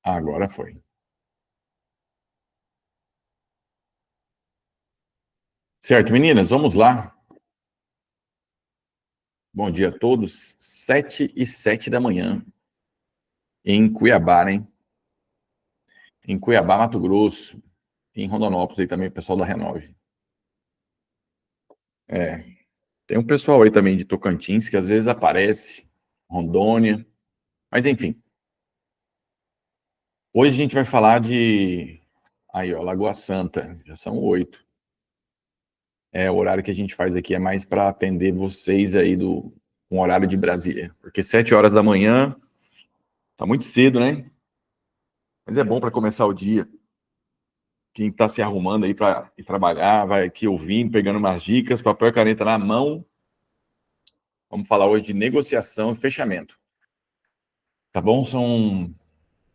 Agora foi. Certo, meninas, vamos lá. Bom dia a todos. 7h07 da manhã, em Cuiabá, hein? Em Cuiabá, Mato Grosso, em Rondonópolis, aí também o pessoal da Renove. Tem um pessoal aí também de Tocantins que às vezes aparece, Rondônia, mas enfim. Hoje a gente vai falar de... Aí, ó, Lagoa Santa, já são 8. O horário que a gente faz aqui é mais para atender vocês aí com horário de Brasília. Porque 7 horas da manhã, tá muito cedo, né? Mas é bom para começar o dia. Quem está se arrumando aí para ir trabalhar, vai aqui ouvindo, pegando umas dicas, papel e caneta na mão. Vamos falar hoje de negociação e fechamento. Tá bom?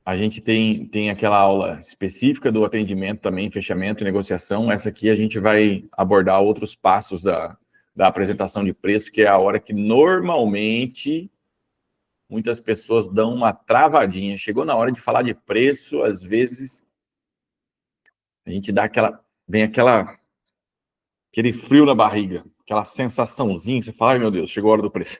A gente tem aquela aula específica do atendimento também, fechamento e negociação. Essa aqui a gente vai abordar outros passos da apresentação de preço, que é a hora que normalmente muitas pessoas dão uma travadinha. Chegou na hora de falar de preço, às vezes a gente dá aquele frio na barriga, aquela sensaçãozinha, você fala, ai meu Deus, chegou a hora do preço.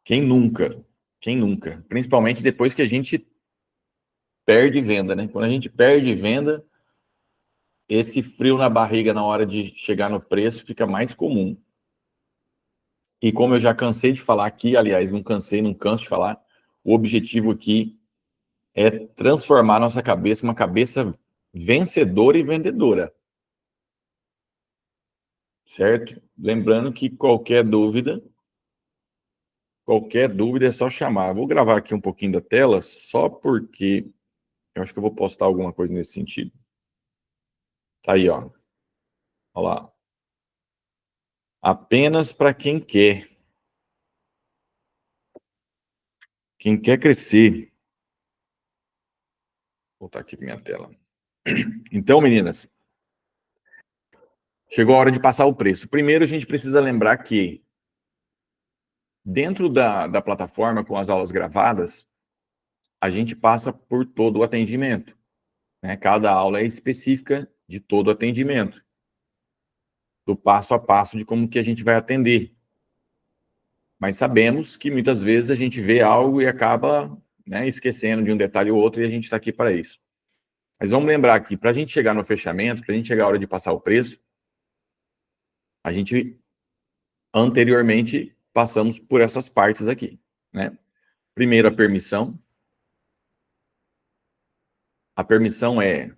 Quem nunca? Quem nunca? Principalmente depois que a gente perde venda, né? Quando a gente perde venda, esse frio na barriga na hora de chegar no preço fica mais comum. E como eu já cansei de falar aqui, aliás, não canso de falar, o objetivo aqui é transformar nossa cabeça em uma cabeça vencedora e vendedora. Certo? Lembrando que qualquer dúvida é só chamar. Vou gravar aqui um pouquinho da tela, só porque eu acho que eu vou postar alguma coisa nesse sentido. Tá aí, ó. Olha lá. Apenas para quem quer. Quem quer crescer. Vou voltar aqui para minha tela. Então, meninas, chegou a hora de passar o preço. Primeiro, a gente precisa lembrar que dentro da plataforma, com as aulas gravadas, a gente passa por todo o atendimento. Né? Cada aula é específica de todo o atendimento. Do passo a passo de como que a gente vai atender. Mas sabemos que muitas vezes a gente vê algo e acaba, né, esquecendo de um detalhe ou outro, e a gente está aqui para isso. Mas vamos lembrar que para a gente chegar no fechamento, para a gente chegar à hora de passar o preço, a gente anteriormente passamos por essas partes aqui, né? Primeiro, a permissão. A permissão é: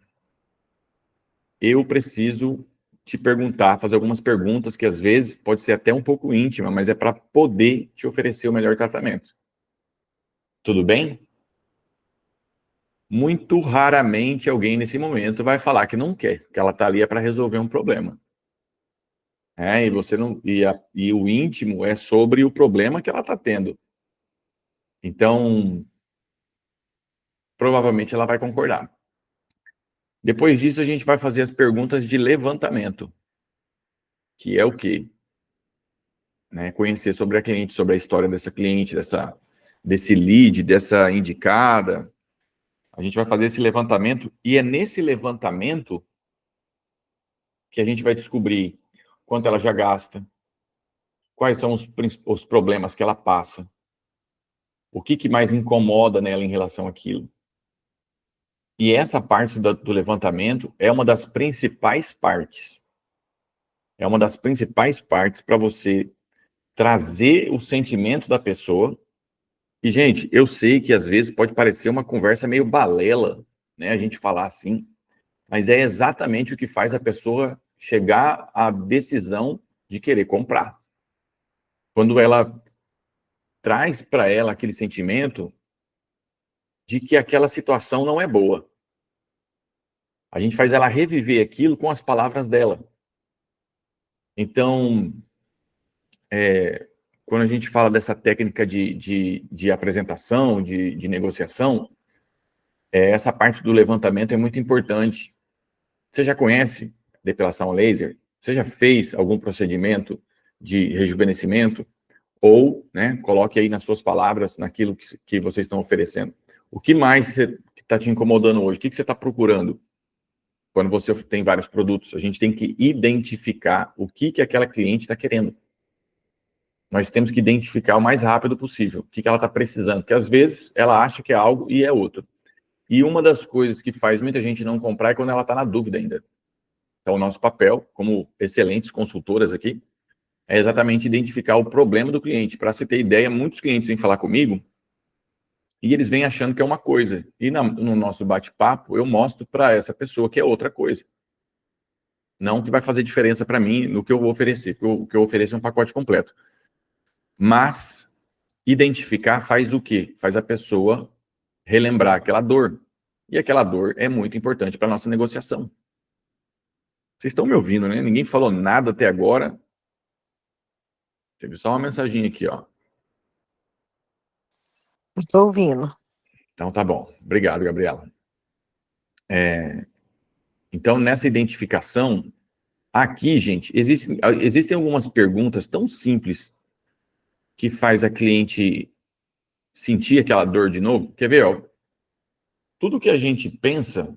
eu preciso te perguntar, fazer algumas perguntas que às vezes pode ser até um pouco íntima, mas é para poder te oferecer o melhor tratamento. Tudo bem? Muito raramente alguém nesse momento vai falar que não quer, que ela está ali para resolver um problema. E você não e o íntimo é sobre o problema que ela está tendo. Então, provavelmente ela vai concordar. Depois disso, a gente vai fazer as perguntas de levantamento, que é o quê? Né? Conhecer sobre a cliente, sobre a história dessa cliente, desse lead, dessa indicada. A gente vai fazer esse levantamento, e é nesse levantamento que a gente vai descobrir quanto ela já gasta, quais são os problemas que ela passa, o que mais incomoda nela em relação àquilo. E essa parte do levantamento é uma das principais partes. É uma das principais partes para você trazer o sentimento da pessoa. E, gente, eu sei que às vezes pode parecer uma conversa meio balela, né, a gente falar assim, mas é exatamente o que faz a pessoa chegar à decisão de querer comprar. Quando ela traz para ela aquele sentimento de que aquela situação não é boa. A gente faz ela reviver aquilo com as palavras dela. Então, quando a gente fala dessa técnica de apresentação, de negociação, essa parte do levantamento é muito importante. Você já conhece depilação a laser? Você já fez algum procedimento de rejuvenescimento? Ou, né, coloque aí nas suas palavras, naquilo que vocês estão oferecendo. O que mais está te incomodando hoje? O que você está procurando? Quando você tem vários produtos, a gente tem que identificar o que aquela cliente está querendo. Nós temos que identificar o mais rápido possível o que ela está precisando, porque às vezes ela acha que é algo e é outro. E uma das coisas que faz muita gente não comprar é quando ela está na dúvida ainda. Então, o nosso papel, como excelentes consultoras aqui, é exatamente identificar o problema do cliente. Para você ter ideia, muitos clientes vêm falar comigo e eles vêm achando que é uma coisa. E no nosso bate-papo, eu mostro para essa pessoa que é outra coisa. Não que vai fazer diferença para mim no que eu vou oferecer, porque o que eu ofereço é um pacote completo. Mas identificar faz o quê? Faz a pessoa relembrar aquela dor. E aquela dor é muito importante para a nossa negociação. Vocês estão me ouvindo, né? Ninguém falou nada até agora. Teve só uma mensaginha aqui, ó. Estou ouvindo. Então tá bom. Obrigado, Gabriela. Então, nessa identificação, aqui, gente, existem algumas perguntas tão simples que faz a cliente sentir aquela dor de novo. Quer ver, ó? Tudo que a gente pensa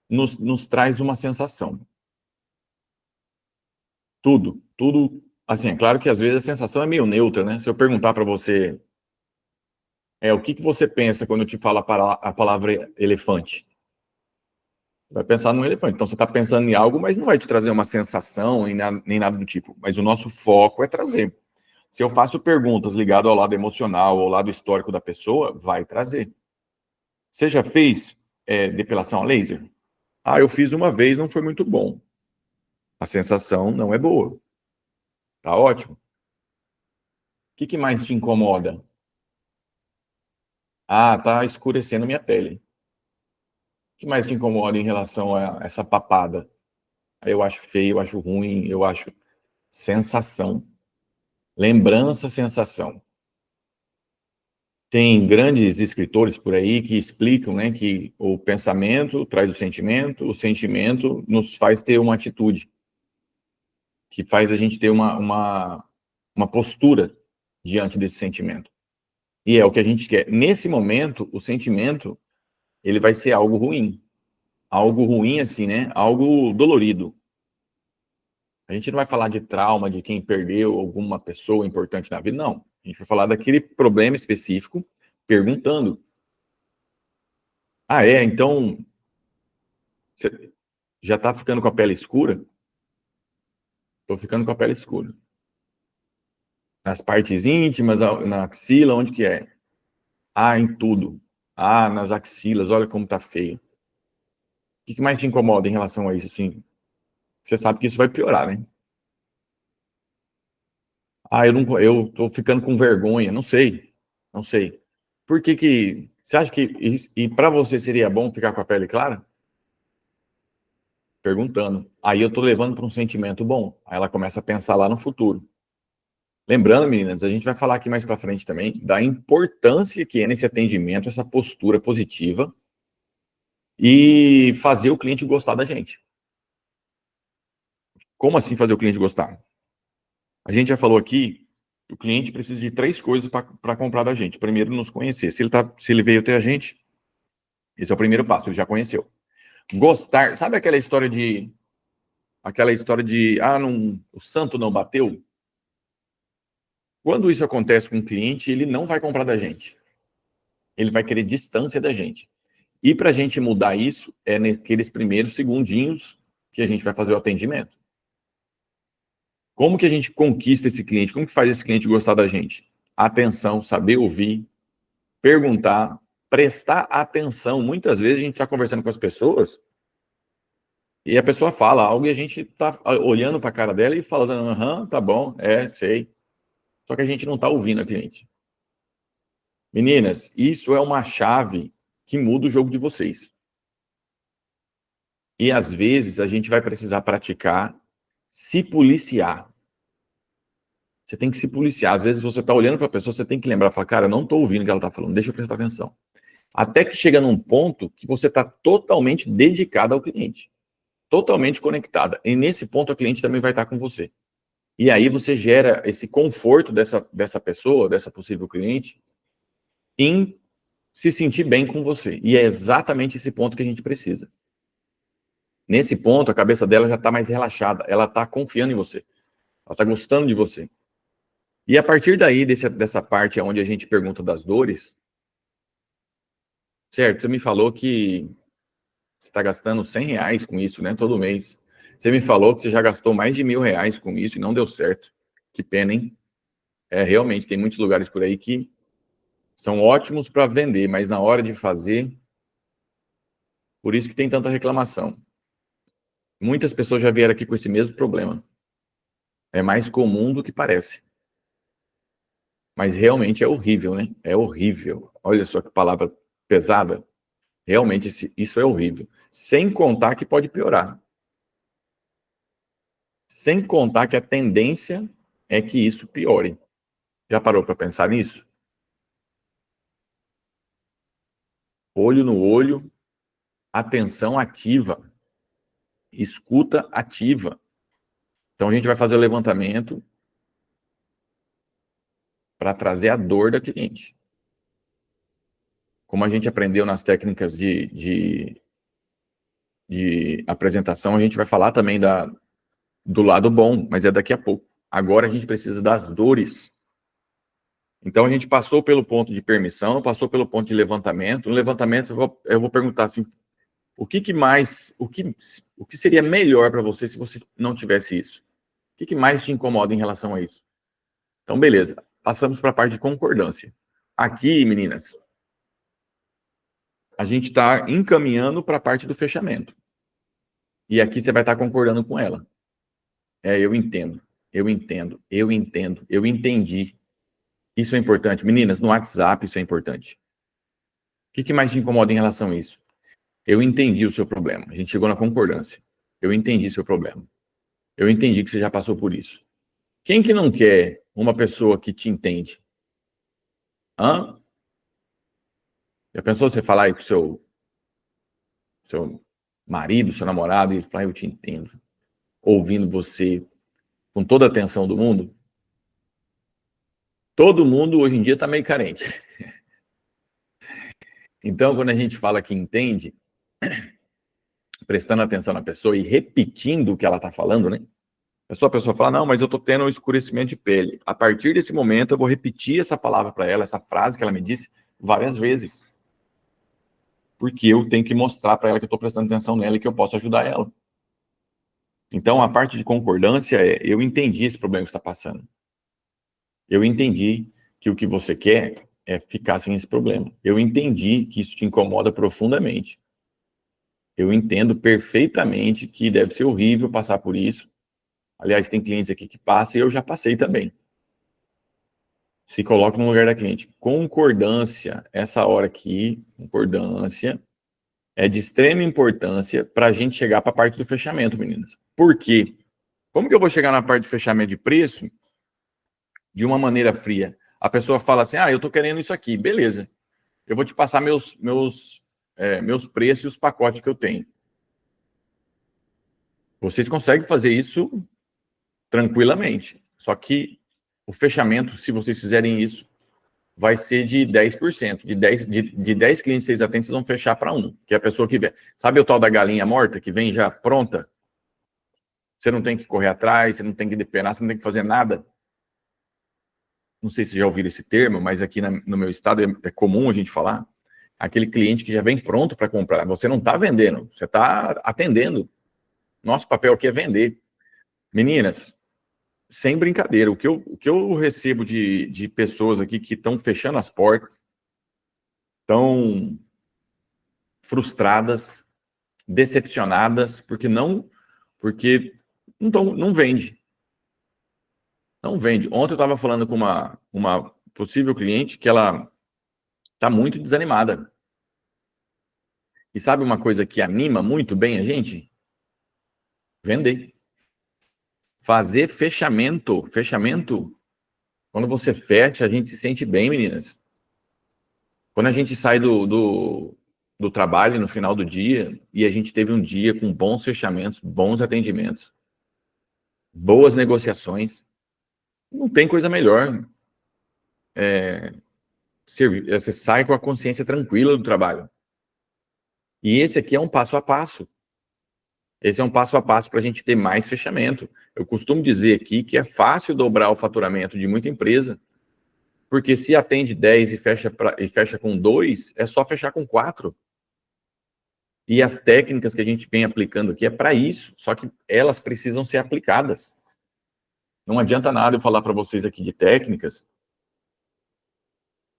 nos traz uma sensação. Tudo. Assim, é claro que às vezes a sensação é meio neutra, né? Se eu perguntar para você, o que você pensa quando eu te falo a palavra elefante? Vai pensar num elefante. Então, você está pensando em algo, mas não vai te trazer uma sensação nem nada do tipo. Mas o nosso foco é trazer. Se eu faço perguntas ligadas ao lado emocional, ao lado histórico da pessoa, vai trazer. Você já fez depilação a laser? Ah, eu fiz uma vez, não foi muito bom. A sensação não é boa. Tá ótimo. O que mais te incomoda? Ah, tá escurecendo minha pele. O que mais te incomoda em relação a essa papada? Eu acho feio, eu acho ruim, eu acho sensação. Lembrança, sensação. Tem grandes escritores por aí que explicam, né, que o pensamento traz o sentimento nos faz ter uma atitude, que faz a gente ter uma postura diante desse sentimento. E é o que a gente quer. Nesse momento, o sentimento, ele vai ser algo ruim. Algo ruim assim, né? Algo dolorido. A gente não vai falar de trauma, de quem perdeu alguma pessoa importante na vida, não. A gente vai falar daquele problema específico, perguntando. Ah, então, você já está ficando com a pele escura? Estou ficando com a pele escura. Nas partes íntimas, na axila, onde que é? Ah, em tudo. Ah, nas axilas, olha como tá feio. O que mais te incomoda em relação a isso, assim? Você sabe que isso vai piorar, né? Ah, eu tô ficando com vergonha. Não sei. Não sei. Por que você acha que, e para você seria bom ficar com a pele clara? Perguntando. Aí eu tô levando para um sentimento bom. Aí ela começa a pensar lá no futuro. Lembrando, meninas, a gente vai falar aqui mais para frente também da importância que é nesse atendimento, essa postura positiva e fazer o cliente gostar da gente. Como assim fazer o cliente gostar? A gente já falou aqui que o cliente precisa de 3 coisas para comprar da gente. Primeiro, nos conhecer. Se ele veio até a gente, esse é o primeiro passo, ele já conheceu. Gostar, sabe aquela história de o santo não bateu? Quando isso acontece com um cliente, ele não vai comprar da gente. Ele vai querer distância da gente. E para a gente mudar isso, é naqueles primeiros segundinhos que a gente vai fazer o atendimento. Como que a gente conquista esse cliente? Como que faz esse cliente gostar da gente? Atenção, saber ouvir, perguntar, prestar atenção. Muitas vezes a gente está conversando com as pessoas e a pessoa fala algo e a gente está olhando para a cara dela e falando, aham, tá bom, sei. Só que a gente não está ouvindo a cliente. Meninas, isso é uma chave que muda o jogo de vocês. E às vezes a gente vai precisar praticar se policiar. Você tem que se policiar. Às vezes você está olhando para a pessoa, você tem que lembrar, falar, cara, eu não estou ouvindo o que ela está falando, deixa eu prestar atenção. Até que chega num ponto que você está totalmente dedicado ao cliente. Totalmente conectada. E nesse ponto a cliente também vai estar com você. E aí você gera esse conforto dessa pessoa, dessa possível cliente, em se sentir bem com você. E é exatamente esse ponto que a gente precisa. Nesse ponto, a cabeça dela já está mais relaxada, ela está confiando em você, ela está gostando de você. E a partir daí, dessa parte onde a gente pergunta das dores, certo, você me falou que você está gastando R$100 com isso, né, todo mês. Você me falou que você já gastou mais de R$1.000 com isso e não deu certo. Que pena, hein? Realmente, tem muitos lugares por aí que são ótimos para vender, mas na hora de fazer, por isso que tem tanta reclamação. Muitas pessoas já vieram aqui com esse mesmo problema. É mais comum do que parece. Mas realmente é horrível, né? É horrível. Olha só que palavra pesada. Realmente isso é horrível. Sem contar que pode piorar. Sem contar que a tendência é que isso piore. Já parou para pensar nisso? Olho no olho, atenção ativa, escuta ativa. Então a gente vai fazer o levantamento para trazer a dor da cliente. Como a gente aprendeu nas técnicas de apresentação, a gente vai falar também do lado bom, mas é daqui a pouco. Agora a gente precisa das dores. Então a gente passou pelo ponto de permissão, passou pelo ponto de levantamento. No levantamento eu vou perguntar assim, o que seria melhor para você se você não tivesse isso? O que mais te incomoda em relação a isso? Então, beleza. Passamos para a parte de concordância. Aqui, meninas, a gente está encaminhando para a parte do fechamento. E aqui você vai estar concordando com ela. Eu entendo, eu entendo, eu entendo, eu entendi. Isso é importante. Meninas, no WhatsApp isso é importante. O que mais te incomoda em relação a isso? Eu entendi o seu problema. A gente chegou na concordância. Eu entendi seu problema. Eu entendi que você já passou por isso. Quem que não quer uma pessoa que te entende? Hã? Já pensou você falar aí com seu marido, seu namorado, e ele falar, eu te entendo, ouvindo você com toda a atenção do mundo? Todo mundo hoje em dia está meio carente. Então, quando a gente fala que entende, prestando atenção na pessoa e repetindo o que ela está falando, né? A pessoa fala, não, mas eu estou tendo um escurecimento de pele. A partir desse momento, eu vou repetir essa palavra para ela, essa frase que ela me disse, várias vezes. Porque eu tenho que mostrar para ela que eu estou prestando atenção nela e que eu posso ajudar ela. Então, a parte de concordância eu entendi esse problema que você está passando. Eu entendi que o que você quer é ficar sem esse problema. Eu entendi que isso te incomoda profundamente. Eu entendo perfeitamente que deve ser horrível passar por isso. Aliás, tem clientes aqui que passam e eu já passei também. Se coloca no lugar da cliente. Concordância, essa hora aqui, concordância, é de extrema importância para a gente chegar para a parte do fechamento, meninas. Por quê? Como que eu vou chegar na parte de fechamento de preço de uma maneira fria? A pessoa fala assim, eu estou querendo isso aqui, beleza. Eu vou te passar meus preços e os pacotes que eu tenho. Vocês conseguem fazer isso tranquilamente. Só que o fechamento, se vocês fizerem isso, vai ser de 10%. De 10 clientes que vocês atendem, vocês vão fechar para um, que é a pessoa que vem. Sabe o tal da galinha morta, que vem já pronta? Você não tem que correr atrás, você não tem que depenar, você não tem que fazer nada. Não sei se já ouviram esse termo, mas aqui no meu estado é comum a gente falar. Aquele cliente que já vem pronto para comprar. Você não está vendendo, você está atendendo. Nosso papel aqui é vender. Meninas, sem brincadeira, o que eu recebo de pessoas aqui que estão fechando as portas, estão frustradas, decepcionadas, porque não vende. Não vende. Ontem eu estava falando com uma possível cliente que ela está muito desanimada. E sabe uma coisa que anima muito bem a gente? Vender. Fazer fechamento. Fechamento. Quando você fecha, a gente se sente bem, meninas. Quando a gente sai do trabalho no final do dia e a gente teve um dia com bons fechamentos, bons atendimentos, boas negociações, não tem coisa melhor. você sai com a consciência tranquila do trabalho. E esse aqui é um passo a passo. Esse é um passo a passo para a gente ter mais fechamento. Eu costumo dizer aqui que é fácil dobrar o faturamento de muita empresa, porque se atende 10 e fecha com 2, é só fechar com 4. E as técnicas que a gente vem aplicando aqui é para isso, só que elas precisam ser aplicadas. Não adianta nada eu falar para vocês aqui de técnicas,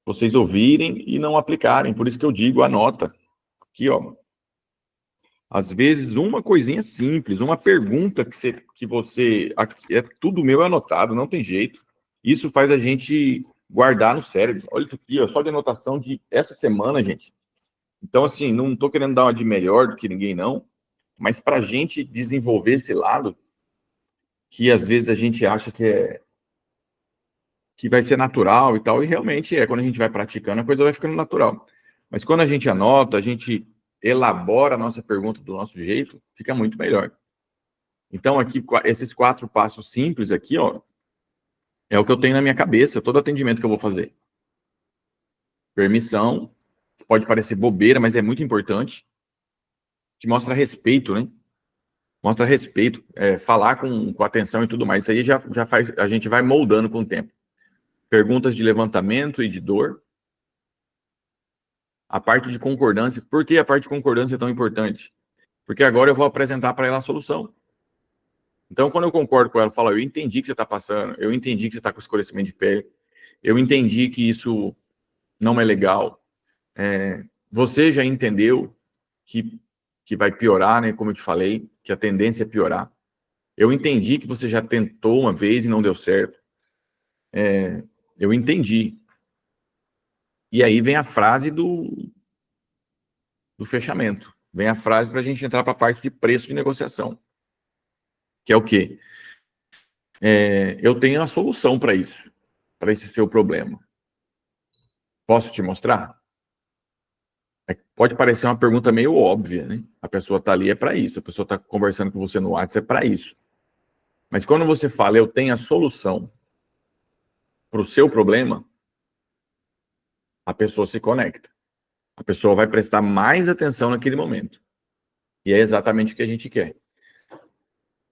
vocês ouvirem e não aplicarem. Por isso que eu digo, anota. Aqui, ó. Às vezes, uma coisinha simples, uma pergunta que você é tudo meu é anotado, não tem jeito. Isso faz a gente guardar no cérebro. Olha isso aqui, ó, só de anotação de essa semana, gente. Então, assim, não estou querendo dar uma de melhor do que ninguém, não, mas para a gente desenvolver esse lado, que às vezes a gente acha que vai ser natural e tal, e realmente é, quando a gente vai praticando, a coisa vai ficando natural. Mas quando a gente anota, a gente elabora a nossa pergunta do nosso jeito, fica muito melhor. Então, aqui, esses 4 passos simples aqui, ó, é o que eu tenho na minha cabeça, todo atendimento que eu vou fazer. Permissão, pode parecer bobeira, mas é muito importante, que mostra respeito, né? Mostra respeito, falar com atenção e tudo mais. Isso aí já faz, a gente vai moldando com o tempo. Perguntas de levantamento e de dor. A parte de concordância. Por que a parte de concordância é tão importante? Porque agora eu vou apresentar para ela a solução. Então, quando eu concordo com ela, eu falo, eu entendi que você está passando, eu entendi que você está com escurecimento de pele, eu entendi que isso não é legal. Você já entendeu que vai piorar, né? Como eu te falei, que a tendência é piorar. Eu entendi que você já tentou uma vez e não deu certo. Eu entendi. E aí vem a frase do fechamento. Vem a frase para a gente entrar para a parte de preço de negociação. Que é o quê? Eu tenho a solução para isso, para esse seu problema. Posso te mostrar? Pode parecer uma pergunta meio óbvia, né? A pessoa está ali, é para isso. A pessoa está conversando com você no WhatsApp, é para isso. Mas quando você fala, eu tenho a solução para o seu problema, a pessoa se conecta. A pessoa vai prestar mais atenção naquele momento. E é exatamente o que a gente quer.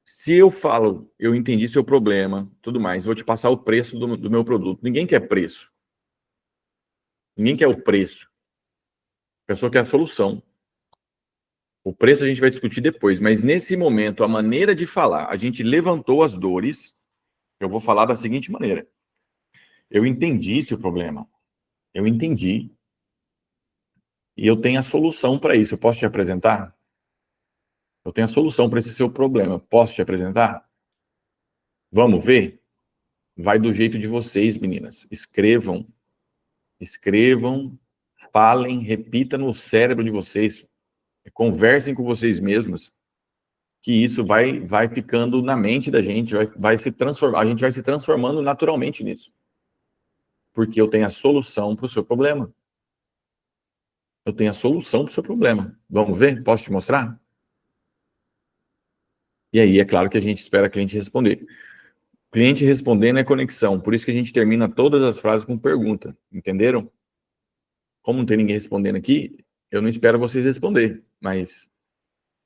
Se eu falo, eu entendi seu problema, tudo mais, vou te passar o preço do meu produto. Ninguém quer preço. Ninguém quer o preço. A pessoa quer a solução. O preço a gente vai discutir depois, mas nesse momento, a maneira de falar, a gente levantou as dores, eu vou falar da seguinte maneira. Eu entendi seu problema. Eu entendi. E eu tenho a solução para isso. Eu posso te apresentar? Eu tenho a solução para esse seu problema. Posso te apresentar? Vamos ver? Vai do jeito de vocês, meninas. Escrevam, falem, repita no cérebro de vocês. Conversem com vocês mesmas, que isso vai ficando na mente da gente, vai se transformar, a gente vai se transformando naturalmente nisso. Porque eu tenho a solução para o seu problema. Eu tenho a solução para o seu problema. Vamos ver? Posso te mostrar? E aí, é claro que a gente espera o cliente responder. Cliente respondendo é conexão, por isso que a gente termina todas as frases com pergunta, entenderam? Como não tem ninguém respondendo aqui, eu não espero vocês responder, mas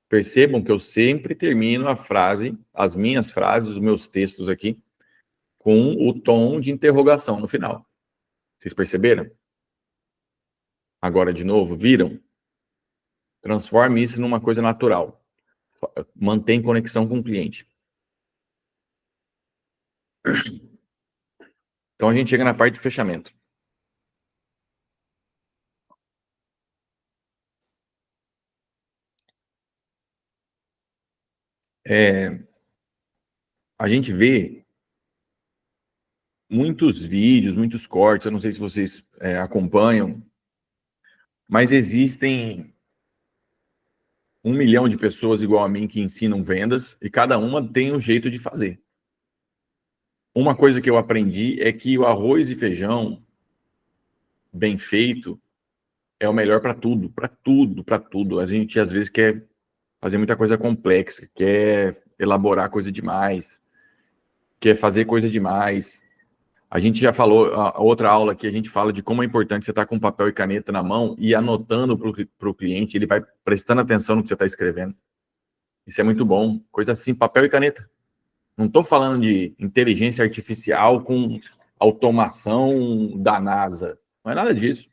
percebam que eu sempre termino a frase, as minhas frases, os meus textos aqui, com o tom de interrogação no final. Vocês perceberam? Agora, de novo, viram? Transforme isso numa coisa natural. Mantém conexão com o cliente. Então, a gente chega na parte de fechamento. A gente vê muitos vídeos, muitos cortes, eu não sei se vocês acompanham, mas existem 1 milhão de pessoas igual a mim que ensinam vendas e cada uma tem um jeito de fazer. Uma coisa que eu aprendi é que o arroz e feijão bem feito é o melhor para tudo, para tudo, para tudo. A gente às vezes quer fazer muita coisa complexa, quer elaborar coisa demais, quer fazer coisa demais. A gente já falou, a outra aula que a gente fala de como é importante você estar com papel e caneta na mão e anotando para o cliente, ele vai prestando atenção no que você está escrevendo. Isso é muito bom. Coisa assim, papel e caneta. Não estou falando de inteligência artificial com automação da NASA. Não é nada disso.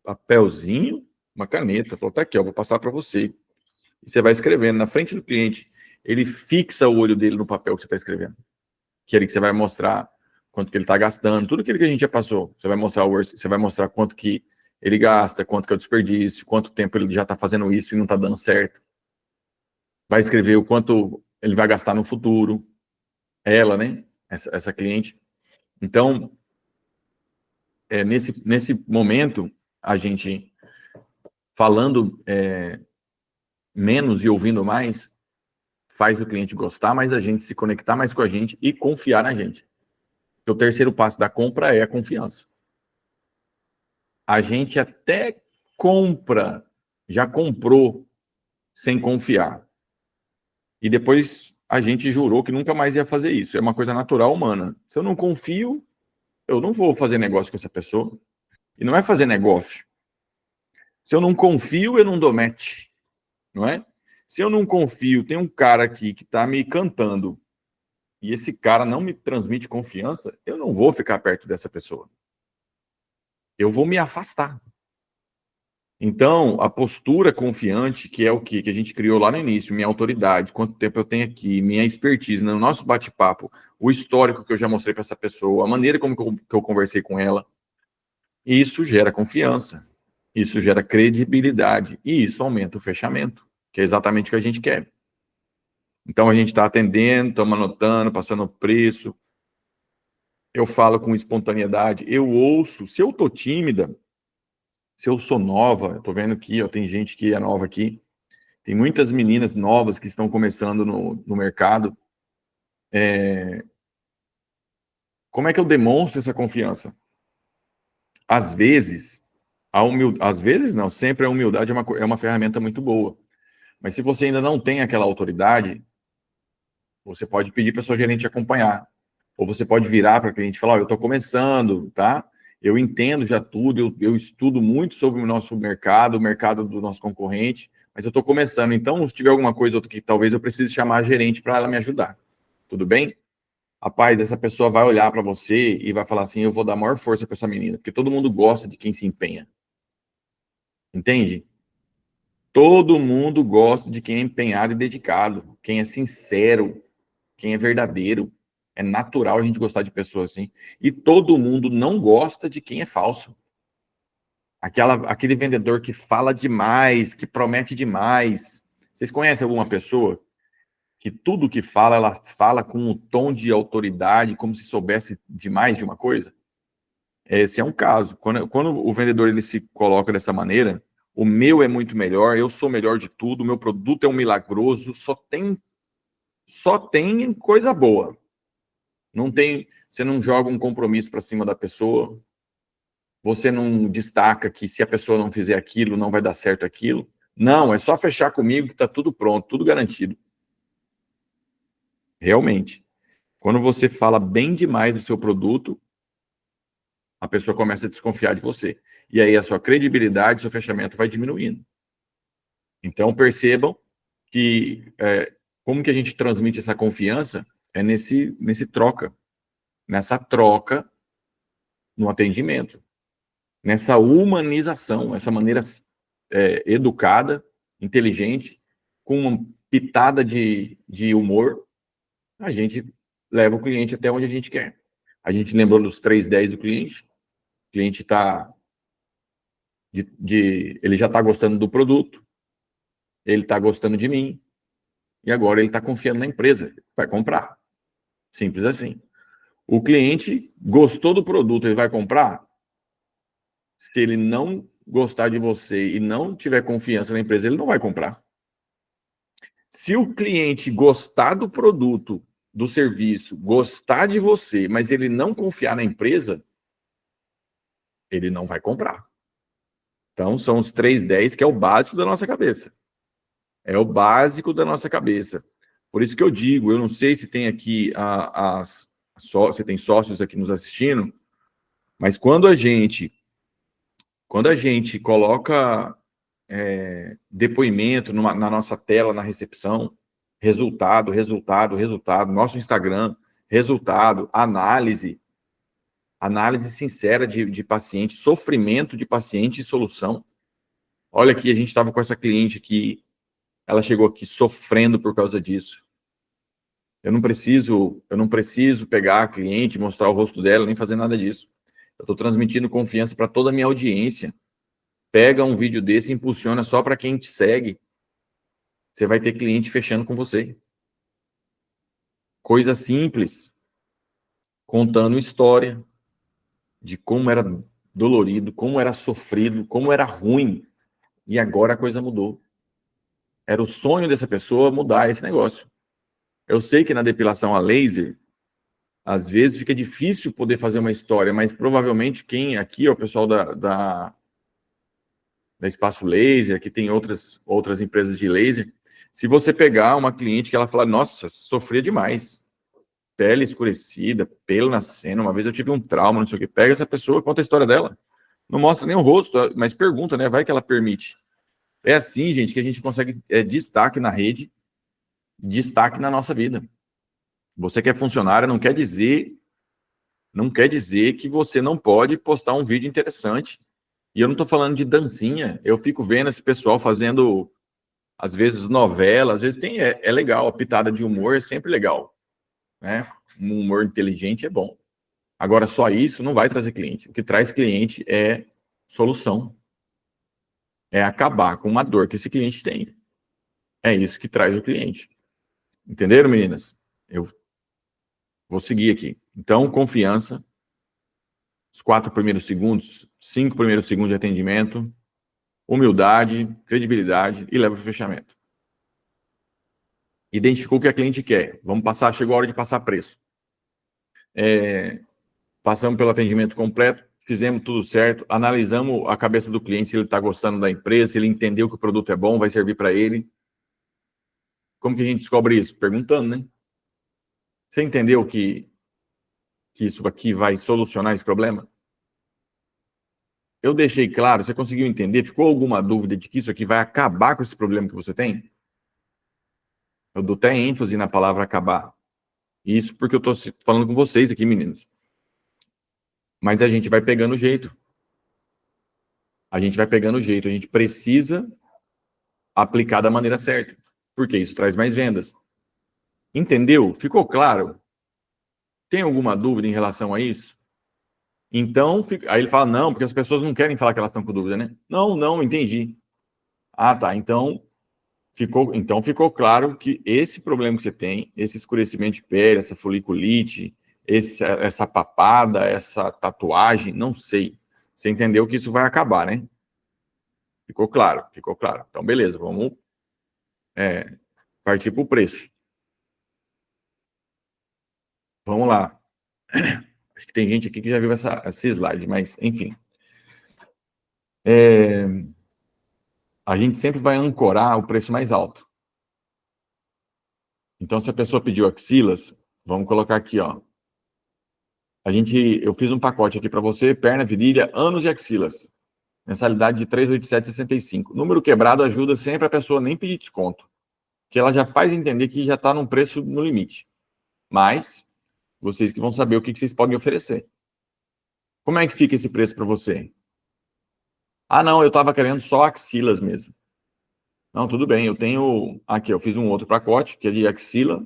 Papelzinho, uma caneta. Falou, tá aqui, ó, vou passar para você. E você vai escrevendo na frente do cliente. Ele fixa o olho dele no papel que você está escrevendo. Que é ali que você vai mostrar quanto que ele está gastando, tudo aquilo que a gente já passou. Você vai mostrar você vai mostrar quanto que ele gasta, quanto que é o desperdício, quanto tempo ele já está fazendo isso e não está dando certo. Vai escrever o quanto ele vai gastar no futuro. Ela, né? Essa cliente. Então, nesse momento, a gente falando menos e ouvindo mais, faz o cliente gostar mais da gente, se conectar mais com a gente e confiar na gente. O terceiro passo da compra é a confiança. A gente até compra, já comprou sem confiar. E depois a gente jurou que nunca mais ia fazer isso. É uma coisa natural humana. Se eu não confio, eu não vou fazer negócio com essa pessoa. E não é fazer negócio. Se eu não confio, eu não dou match. Não é? Se eu não confio, tem um cara aqui que está me cantando e esse cara não me transmite confiança, eu não vou ficar perto dessa pessoa. Eu vou me afastar. Então, a postura confiante, que é o que a gente criou lá no início, minha autoridade, quanto tempo eu tenho aqui, minha expertise, no nosso bate-papo, o histórico que eu já mostrei para essa pessoa, a maneira como que eu conversei com ela, isso gera confiança, isso gera credibilidade e isso aumenta o fechamento, que é exatamente o que a gente quer. Então, a gente está atendendo, estamos anotando, passando o preço, eu falo com espontaneidade, eu ouço, se eu estou tímida, se eu sou nova, estou vendo aqui, ó, tem gente que é nova aqui, tem muitas meninas novas que estão começando no mercado. Como é que eu demonstro essa confiança? Às vezes, às vezes não, sempre a humildade é uma ferramenta muito boa. Mas se você ainda não tem aquela autoridade, você pode pedir para sua gerente acompanhar. Ou você pode virar para a cliente e falar, eu estou começando, tá? Eu entendo já tudo, eu estudo muito sobre o nosso mercado, o mercado do nosso concorrente, mas eu estou começando. Então, se tiver alguma coisa outra que talvez eu precise chamar a gerente para ela me ajudar. Tudo bem? Rapaz, essa pessoa vai olhar para você e vai falar assim, eu vou dar maior força para essa menina, porque todo mundo gosta de quem se empenha. Entende? Todo mundo gosta de quem é empenhado e dedicado, quem é sincero, quem é verdadeiro. É natural a gente gostar de pessoas assim. E todo mundo não gosta de quem é falso. Aquele vendedor que fala demais, que promete demais. Vocês conhecem alguma pessoa que tudo que fala, ela fala com um tom de autoridade, como se soubesse demais de uma coisa? Esse é um caso. Quando o vendedor ele se coloca dessa maneira, o meu é muito melhor, eu sou melhor de tudo, o meu produto é um milagroso, só tem coisa boa. Não tem, você não joga um compromisso para cima da pessoa, você não destaca que se a pessoa não fizer aquilo, não vai dar certo aquilo. Não, é só fechar comigo que está tudo pronto, tudo garantido. Realmente. Quando você fala bem demais do seu produto, a pessoa começa a desconfiar de você. E aí a sua credibilidade, seu fechamento vai diminuindo. Então percebam que como que a gente transmite essa confiança é nessa troca no atendimento, nessa humanização, essa maneira educada, inteligente, com uma pitada de humor, a gente leva o cliente até onde a gente quer. A gente lembrou dos 3-10 do cliente, o cliente está ele já está gostando do produto, ele está gostando de mim, e agora ele está confiando na empresa, vai comprar. Simples assim. O cliente gostou do produto, ele vai comprar? Se ele não gostar de você e não tiver confiança na empresa, ele não vai comprar. Se o cliente gostar do produto, do serviço, gostar de você, mas ele não confiar na empresa, ele não vai comprar. Então, são os 3-10, que é o básico da nossa cabeça. É o básico da nossa cabeça. Por isso que eu digo, eu não sei se tem aqui você tem sócios aqui nos assistindo, mas quando a gente coloca depoimento na nossa tela, na recepção, resultado, nosso Instagram, resultado, análise sincera de paciente, sofrimento de paciente e solução. Olha aqui, a gente estava com essa cliente aqui, ela chegou aqui sofrendo por causa disso. Eu não preciso pegar a cliente, mostrar o rosto dela, nem fazer nada disso. Eu estou transmitindo confiança para toda a minha audiência. Pega um vídeo desse e impulsiona só para quem te segue. Você vai ter cliente fechando com você. Coisa simples. Contando história de como era dolorido, como era sofrido, como era ruim. E agora a coisa mudou. Era o sonho dessa pessoa mudar esse negócio. Eu sei que na depilação a laser, às vezes fica difícil poder fazer uma história, mas provavelmente quem aqui é o pessoal da Espaço Laser, que tem outras empresas de laser. Se você pegar uma cliente que ela fala, nossa, sofria demais, pele escurecida, pelo nascendo, uma vez eu tive um trauma, não sei o que, pega essa pessoa, conta a história dela. Não mostra nem o rosto, mas pergunta, né? Vai que ela permite. É assim, gente, que a gente consegue destaque na rede, destaque na nossa vida. Você que é funcionário, não quer dizer que você não pode postar um vídeo interessante. E eu não estou falando de dancinha, eu fico vendo esse pessoal fazendo, às vezes, novela, às vezes é legal, a pitada de humor é sempre legal, né? Um humor inteligente é bom. Agora, só isso não vai trazer cliente. O que traz cliente é solução. É acabar com uma dor que esse cliente tem. É isso que traz o cliente. Entenderam, meninas? Eu vou seguir aqui. Então, confiança, os 4 primeiros segundos, 5 primeiros segundos de atendimento, humildade, credibilidade e leva para o fechamento. Identificou o que a cliente quer. Vamos passar, chegou a hora de passar preço. Passamos pelo atendimento completo, fizemos tudo certo, analisamos a cabeça do cliente, se ele está gostando da empresa, se ele entendeu que o produto é bom, vai servir para ele. Como que a gente descobre isso? Perguntando, né? Você entendeu que isso aqui vai solucionar esse problema? Eu deixei claro, você conseguiu entender? Ficou alguma dúvida de que isso aqui vai acabar com esse problema que você tem? Eu dou até ênfase na palavra acabar. Isso porque eu estou falando com vocês aqui, meninas. Mas a gente vai pegando o jeito. A gente precisa aplicar da maneira certa. Porque isso traz mais vendas. Entendeu? Ficou claro? Tem alguma dúvida em relação a isso? Então, aí ele fala, não, porque as pessoas não querem falar que elas estão com dúvida, né? Não, entendi. Ah, tá, então ficou claro que esse problema que você tem, esse escurecimento de pele, essa foliculite, essa papada, essa tatuagem, não sei. Você entendeu que isso vai acabar, né? Ficou claro. Então, beleza, vamos partir para o preço. Vamos lá. Acho que tem gente aqui que já viu essa slide, mas, enfim. A gente sempre vai ancorar o preço mais alto. Então, se a pessoa pediu axilas, vamos colocar aqui, ó. Eu fiz um pacote aqui para você, perna, virilha, ânus e axilas. Mensalidade de R$ 387,65. Número quebrado ajuda sempre a pessoa nem pedir desconto, que ela já faz entender que já está num preço no limite. Mas, vocês que vão saber o que vocês podem oferecer. Como é que fica esse preço para você? Ah, não, eu estava querendo só axilas mesmo. Não, tudo bem, eu tenho... Aqui, eu fiz um outro pacote, que é de axila,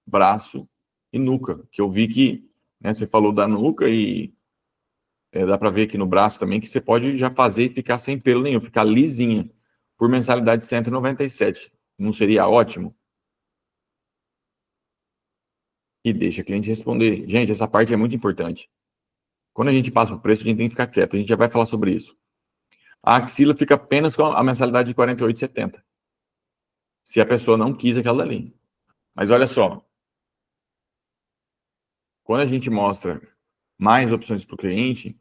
braço e nuca, que eu vi que, né, você falou da nuca e dá para ver aqui no braço também, que você pode já fazer e ficar sem pelo nenhum, ficar lisinha, por mensalidade de 197. Não seria ótimo? E deixa a cliente responder. Gente, essa parte é muito importante. Quando a gente passa o preço, a gente tem que ficar quieto. A gente já vai falar sobre isso. A axila fica apenas com a mensalidade de R$ 48,70. Se a pessoa não quis aquela ali. Mas olha só. Quando a gente mostra mais opções para o cliente,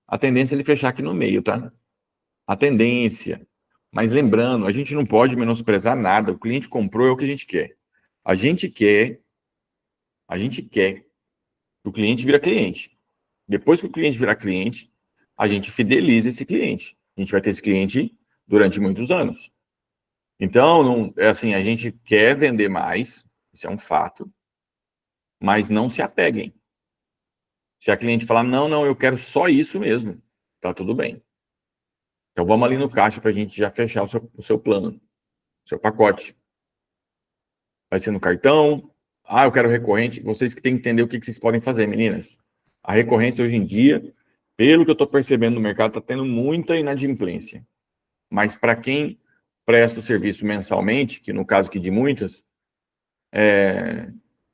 a tendência é ele fechar aqui no meio, tá? A tendência. Mas lembrando, a gente não pode menosprezar nada. O cliente comprou é o que a gente quer. A gente quer O cliente vira cliente. Depois que o cliente virar cliente, a gente fideliza esse cliente. A gente vai ter esse cliente durante muitos anos. Então, não, é assim, a gente quer vender mais, isso é um fato, mas não se apeguem. Se a cliente falar, não, eu quero só isso mesmo, tá tudo bem. Então, vamos ali no caixa para a gente já fechar o seu plano, o seu pacote. Vai ser no cartão. Ah, eu quero recorrente. Vocês que têm que entender o que vocês podem fazer, meninas. A recorrência hoje em dia, pelo que eu estou percebendo no mercado, está tendo muita inadimplência. Mas para quem presta o serviço mensalmente, que no caso aqui de muitas,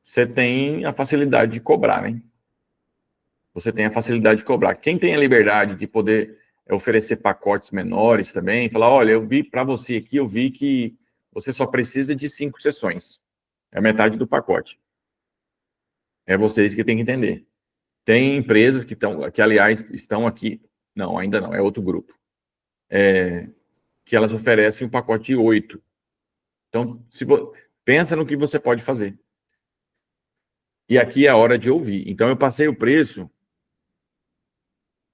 você tem a facilidade de cobrar, né? Você tem a facilidade de cobrar. Quem tem a liberdade de poder oferecer pacotes menores também, falar, olha, eu vi para você aqui, eu vi que você só precisa de 5 sessões. É a metade do pacote. É vocês que têm que entender. Tem empresas que aliás, estão aqui. Não, ainda não, é outro grupo. Que elas oferecem um pacote de 8. Então, pensa no que você pode fazer. E aqui é a hora de ouvir. Então, eu passei o preço,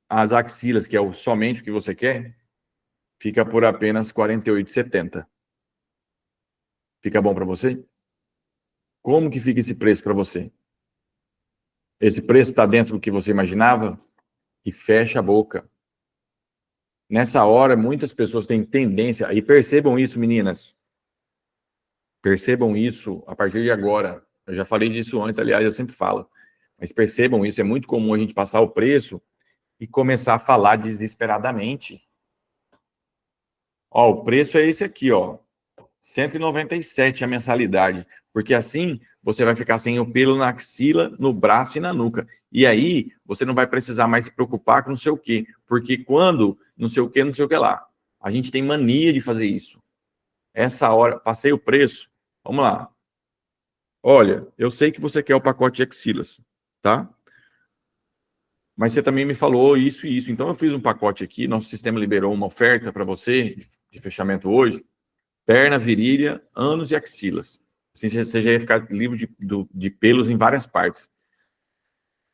as axilas, que é somente o que você quer, fica por apenas R$ 48,70. Fica bom para você? Como que fica esse preço para você? Esse preço está dentro do que você imaginava? E fecha a boca. Nessa hora, muitas pessoas têm tendência, e percebam isso, meninas. Percebam isso a partir de agora. Eu já falei disso antes, aliás, eu sempre falo. Mas percebam isso, é muito comum a gente passar o preço e começar a falar desesperadamente. Ó, o preço é esse aqui, ó. 197 a mensalidade, porque assim você vai ficar sem o pelo na axila, no braço e na nuca. E aí você não vai precisar mais se preocupar com não sei o quê, porque quando não sei o que lá. A gente tem mania de fazer isso. Essa hora, passei o preço, vamos lá. Olha, eu sei que você quer o pacote de axilas, tá? Mas você também me falou isso e isso. Então eu fiz um pacote aqui, nosso sistema liberou uma oferta para você de fechamento hoje. Perna, virilha, ânus e axilas. Assim você já ia ficar livre de pelos em várias partes.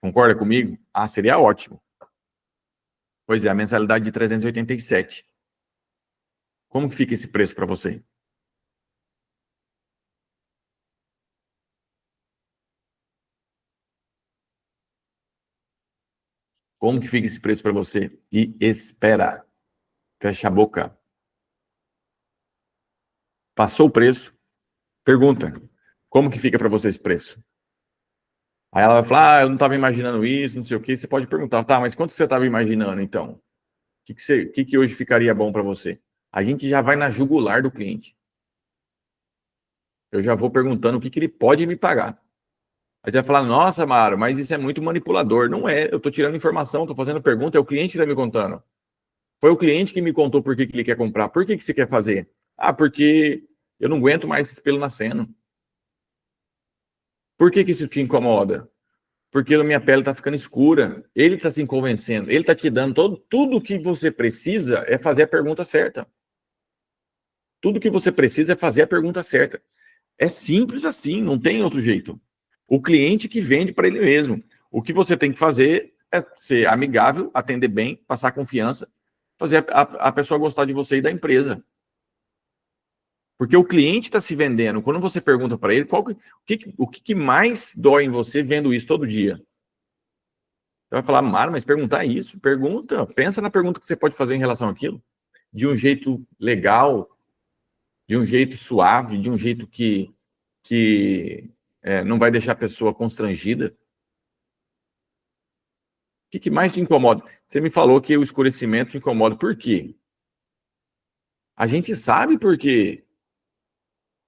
Concorda comigo? Ah, seria ótimo. Pois é, a mensalidade de 387. Como que fica esse preço para você? Como que fica esse preço para você? E espera. Fecha a boca. Passou o preço. Pergunta. Como que fica para você esse preço? Aí ela vai falar, eu não estava imaginando isso, não sei o quê. Você pode perguntar, tá, mas quanto você estava imaginando, então? O que hoje ficaria bom para você? A gente já vai na jugular do cliente. Eu já vou perguntando o que ele pode me pagar. Aí você vai falar, nossa, Maro, mas isso é muito manipulador. Não é, eu estou tirando informação, estou fazendo pergunta, é o cliente que está me contando. Foi o cliente que me contou por que ele quer comprar. Por que você quer fazer? Ah, porque eu não aguento mais esse pelo nascendo. Por que isso te incomoda? Porque a minha pele está ficando escura. Ele está se convencendo, ele está te dando tudo o que você precisa é fazer a pergunta certa. Tudo que você precisa é fazer a pergunta certa. É simples assim, não tem outro jeito. O cliente que vende para ele mesmo. O que você tem que fazer é ser amigável, atender bem, passar confiança, fazer a pessoa gostar de você e da empresa. Porque o cliente está se vendendo. Quando você pergunta para ele, o que mais dói em você vendo isso todo dia? Você vai falar, Mara, mas perguntar isso? Pergunta, pensa na pergunta que você pode fazer em relação àquilo. De um jeito legal, de um jeito suave, de um jeito que não vai deixar a pessoa constrangida. O que mais te incomoda? Você me falou que o escurecimento te incomoda. Por quê? A gente sabe por quê.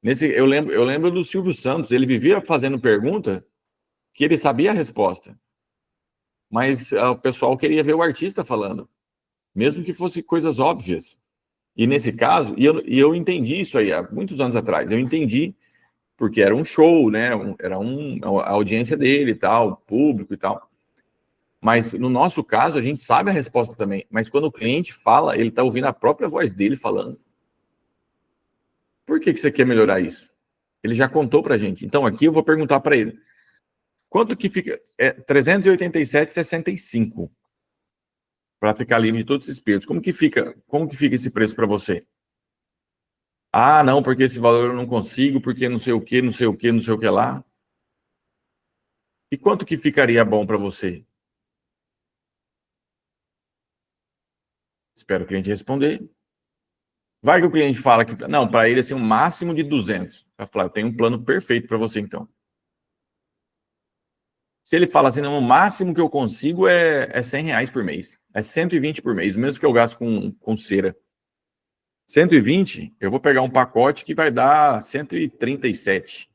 Eu lembro do Silvio Santos, ele vivia fazendo pergunta que ele sabia a resposta. Mas o pessoal queria ver o artista falando, mesmo que fosse coisas óbvias. E nesse caso, eu entendi isso aí há muitos anos atrás. Eu entendi porque era um show, né? A audiência dele e tal, público e tal. Mas no nosso caso, a gente sabe a resposta também. Mas quando o cliente fala, ele está ouvindo a própria voz dele falando. Por que você quer melhorar isso? Ele já contou para a gente. Então aqui eu vou perguntar para ele. Quanto que fica? É 387,65 para ficar livre de todos esses perdas. Como que fica esse preço para você? Ah, não, porque esse valor eu não consigo, porque não sei o que, não sei o que, não sei o que lá. E quanto que ficaria bom para você? Espero o cliente responder. Vai que o cliente fala que, não, para ele, assim, um máximo de 200. Vai falar, eu tenho um plano perfeito para você, então. Se ele fala assim, não, o máximo que eu consigo é 100 reais por mês. É 120 por mês, o mesmo que eu gasto com cera. 120, eu vou pegar um pacote que vai dar 137,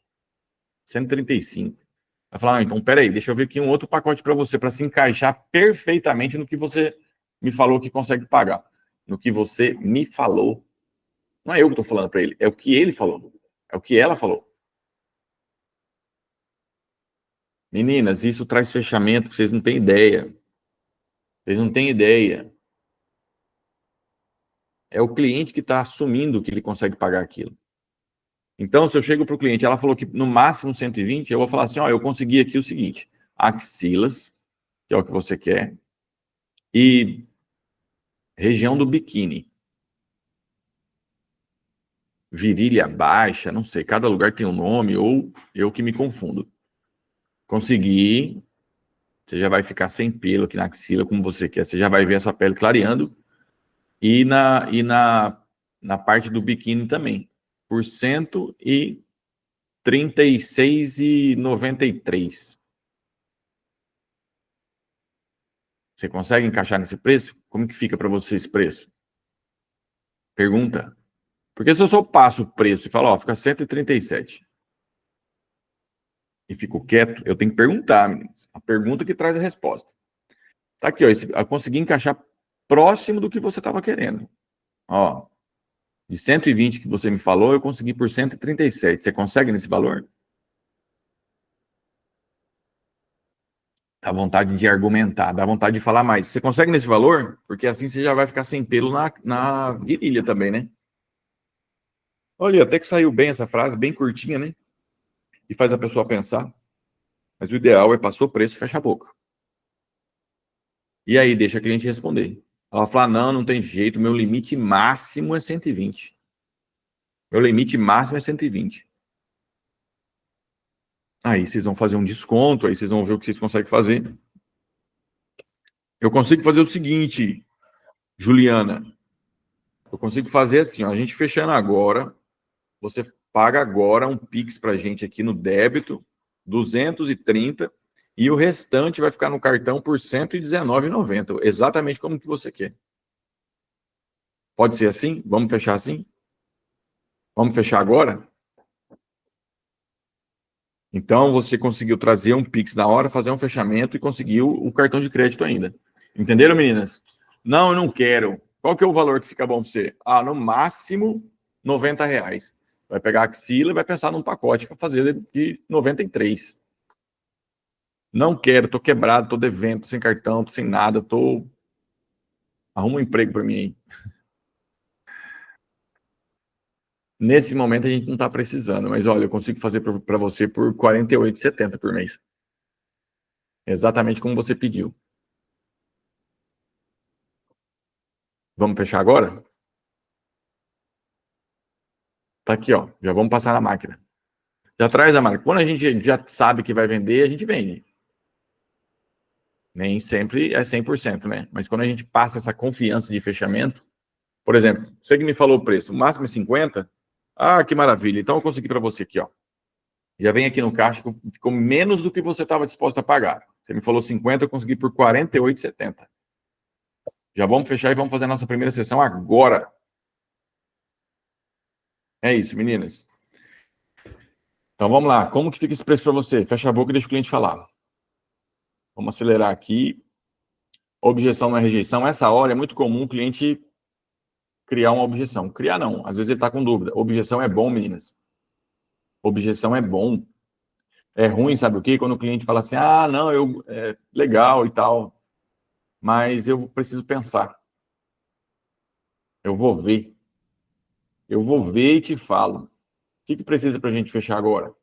135. Vai falar, então, peraí, deixa eu ver aqui um outro pacote para você, para se encaixar perfeitamente no que você me falou que consegue pagar. No que você me falou. Não é eu que estou falando para ele, é o que ele falou. É o que ela falou. Meninas, isso traz fechamento que vocês não têm ideia. Vocês não têm ideia. É o cliente que está assumindo que ele consegue pagar aquilo. Então, se eu chego para o cliente, ela falou que no máximo 120, eu vou falar assim, ó, eu consegui aqui o seguinte, axilas, que é o que você quer, e região do biquíni. Virilha baixa, não sei, cada lugar tem um nome, ou eu que me confundo. Consegui, você já vai ficar sem pelo aqui na axila, como você quer, você já vai ver a sua pele clareando, e na parte do biquíni também, por 136,93. Você consegue encaixar nesse preço? Como que fica para você esse preço? Pergunta. Porque se eu só passo o preço e falo, ó, fica 137 e fico quieto, eu tenho que perguntar, meninas. A pergunta que traz a resposta. Tá aqui, ó, eu consegui encaixar próximo do que você estava querendo. Ó, de 120 que você me falou, eu consegui por 137. Você consegue nesse valor? Dá vontade de argumentar, dá vontade de falar mais. Você consegue nesse valor? Porque assim você já vai ficar sem pelo na virilha também, né? Olha, até que saiu bem essa frase, bem curtinha, né? E faz a pessoa pensar. Mas o ideal é passou o preço, fecha a boca. E aí, deixa a cliente responder. Ela fala, não, não tem jeito, meu limite máximo é 120. Meu limite máximo é 120. Aí vocês vão fazer um desconto, aí vocês vão ver o que vocês conseguem fazer. Eu consigo fazer o seguinte, Juliana. Eu consigo fazer assim, ó, a gente fechando agora, você paga agora um Pix pra gente aqui no débito, 230, e o restante vai ficar no cartão por 119,90, exatamente como que você quer. Pode ser assim? Vamos fechar assim? Vamos fechar agora? Então, você conseguiu trazer um Pix na hora, fazer um fechamento e conseguiu o cartão de crédito ainda. Entenderam, meninas? Não, eu não quero. Qual que é o valor que fica bom para você? Ah, no máximo, 90 reais. Vai pegar a axila e vai pensar num pacote para fazer de 93. Não quero, tô quebrado, tô devendo, tô sem cartão, tô sem nada, tô... Arruma um emprego para mim aí. Nesse momento a gente não está precisando, mas olha, eu consigo fazer para você por R$ 48,70 por mês. Exatamente como você pediu. Vamos fechar agora? Tá aqui, ó. Já vamos passar na máquina. Já traz a máquina. Quando a gente já sabe que vai vender, a gente vende. Nem sempre é 100%, né? Mas quando a gente passa essa confiança de fechamento, por exemplo, você que me falou o preço, o máximo é 50. Ah, que maravilha. Então eu consegui para você aqui, ó. Já vem aqui no caixa, ficou menos do que você estava disposto a pagar. Você me falou 50, eu consegui por R$ 48,70. Já vamos fechar e vamos fazer a nossa primeira sessão agora. É isso, meninas. Então vamos lá. Como que fica esse preço para você? Fecha a boca e deixa o cliente falar. Vamos acelerar aqui. Objeção não é rejeição. Essa hora é muito comum o cliente criar uma objeção. Criar não. Às vezes ele está com dúvida. Objeção é bom, meninas. Objeção é bom. É ruim, sabe o quê? Quando o cliente fala assim, ah, não, legal e tal, mas eu preciso pensar. Eu vou ver. Eu vou ver e te falo. O que precisa para a gente fechar agora?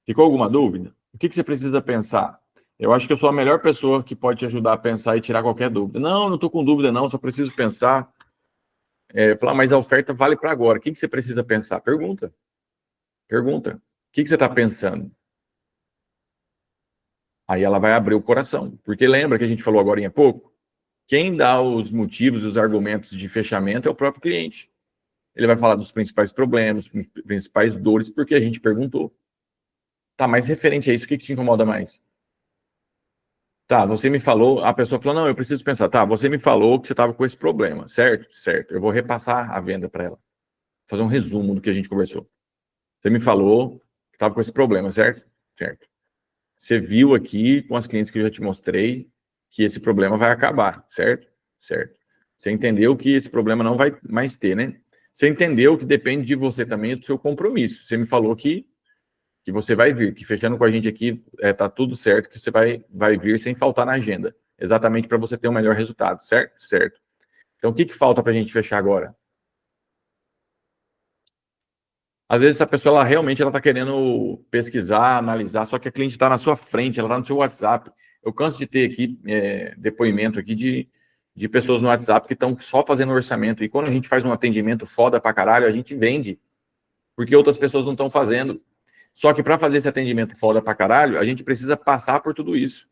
Ficou alguma dúvida? O que você precisa pensar? Eu acho que eu sou a melhor pessoa que pode te ajudar a pensar e tirar qualquer dúvida. Não estou com dúvida não, só preciso pensar. Falar, mas a oferta vale para agora. O que você precisa pensar? Pergunta. Pergunta. O que você está pensando? Aí ela vai abrir o coração. Porque lembra que a gente falou agora há pouco? Quem dá os motivos, os argumentos de fechamento é o próprio cliente. Ele vai falar dos principais problemas, principais dores, porque a gente perguntou. Tá, mas referente a isso, o que te incomoda mais? Tá, você me falou, a pessoa falou, não, eu preciso pensar. Tá, você me falou que você estava com esse problema, certo? Certo. Eu vou repassar a venda para ela. Fazer um resumo do que a gente conversou. Você me falou que estava com esse problema, certo? Certo. Você viu aqui com as clientes que eu já te mostrei que esse problema vai acabar, certo? Certo. Você entendeu que esse problema não vai mais ter, né? Você entendeu que depende de você também e do seu compromisso. Você me falou que você vai vir, que fechando com a gente aqui tá tudo certo, que você vai vir sem faltar na agenda, exatamente para você ter um melhor resultado, certo? Certo. Então, o que falta para a gente fechar agora? Às vezes, essa pessoa, ela realmente está querendo pesquisar, analisar, só que a cliente está na sua frente, ela está no seu WhatsApp. Eu canso de ter aqui depoimento aqui de pessoas no WhatsApp que estão só fazendo orçamento, e quando a gente faz um atendimento foda pra caralho, a gente vende, porque outras pessoas não estão fazendo. Só que para fazer esse atendimento foda pra caralho, a gente precisa passar por tudo isso.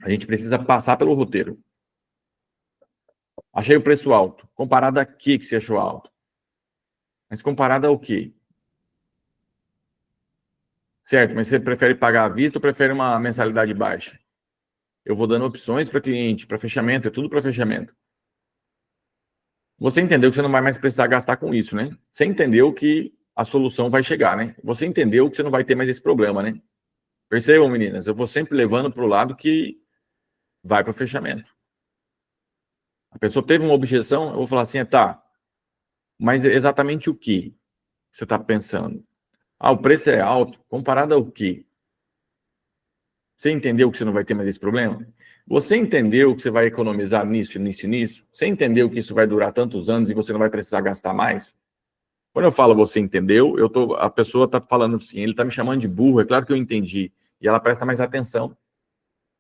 A gente precisa passar pelo roteiro. Achei o preço alto. Comparado a que você achou alto? Mas comparado ao quê? Certo, mas você prefere pagar à vista ou prefere uma mensalidade baixa? Eu vou dando opções para cliente, para fechamento, é tudo para fechamento. Você entendeu que você não vai mais precisar gastar com isso, né? Você entendeu que a solução vai chegar, né? Você entendeu que você não vai ter mais esse problema, né? Percebam, meninas, eu vou sempre levando para o lado que vai para o fechamento. A pessoa teve uma objeção, eu vou falar assim, tá, mas exatamente o que você está pensando? Ah, o preço é alto, comparado ao quê? Você entendeu que você não vai ter mais esse problema? Você entendeu que você vai economizar nisso, nisso e nisso? Você entendeu que isso vai durar tantos anos e você não vai precisar gastar mais? Quando eu falo você entendeu, a pessoa está falando assim, ele está me chamando de burro, é claro que eu entendi. E ela presta mais atenção.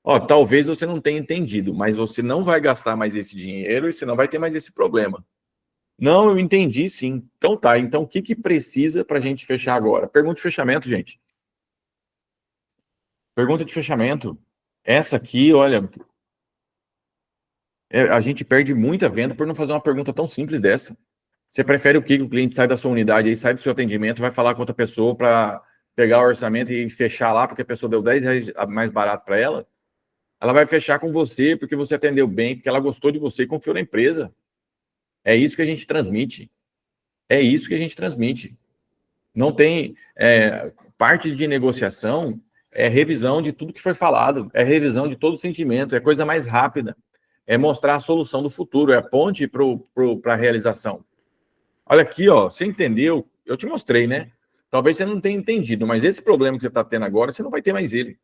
Ó, talvez você não tenha entendido, mas você não vai gastar mais esse dinheiro e você não vai ter mais esse problema. Não, eu entendi sim. Então tá, então o que precisa para a gente fechar agora? Pergunta de fechamento, gente. Pergunta de fechamento. Essa aqui, olha, a gente perde muita venda por não fazer uma pergunta tão simples dessa. Você prefere o quê? Que o cliente sai da sua unidade, aí sai do seu atendimento, vai falar com outra pessoa para pegar o orçamento e fechar lá, porque a pessoa deu 10 reais mais barato para ela? Ela vai fechar com você porque você atendeu bem, porque ela gostou de você e confiou na empresa. É isso que a gente transmite. É isso que a gente transmite. Não tem... parte de negociação é revisão de tudo que foi falado, é revisão de todo o sentimento, é coisa mais rápida, é mostrar a solução do futuro, é a ponte para a realização. Olha aqui, ó, você entendeu? Eu te mostrei, né? Talvez você não tenha entendido, mas esse problema que você está tendo agora, você não vai ter mais ele.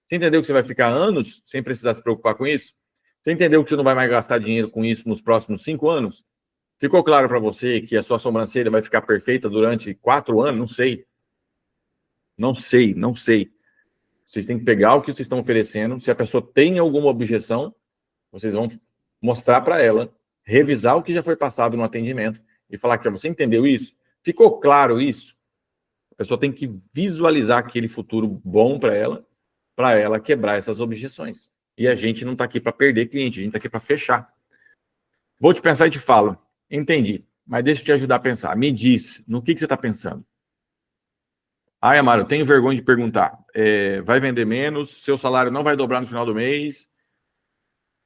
Você entendeu que você vai ficar anos sem precisar se preocupar com isso? Você entendeu que você não vai mais gastar dinheiro com isso nos próximos 5 anos? Ficou claro para você que a sua sobrancelha vai ficar perfeita durante 4 anos? Não sei. Não sei, não sei. Vocês têm que pegar o que vocês estão oferecendo. Se a pessoa tem alguma objeção, vocês vão mostrar para ela, revisar o que já foi passado no atendimento e falar que você entendeu isso? Ficou claro isso? A pessoa tem que visualizar aquele futuro bom para ela quebrar essas objeções. E a gente não está aqui para perder cliente, a gente está aqui para fechar. Vou te pensar e te falo. Entendi, mas deixa eu te ajudar a pensar. Me diz, no que você está pensando? Ai, Amaro, eu tenho vergonha de perguntar. Vai vender menos, seu salário não vai dobrar no final do mês,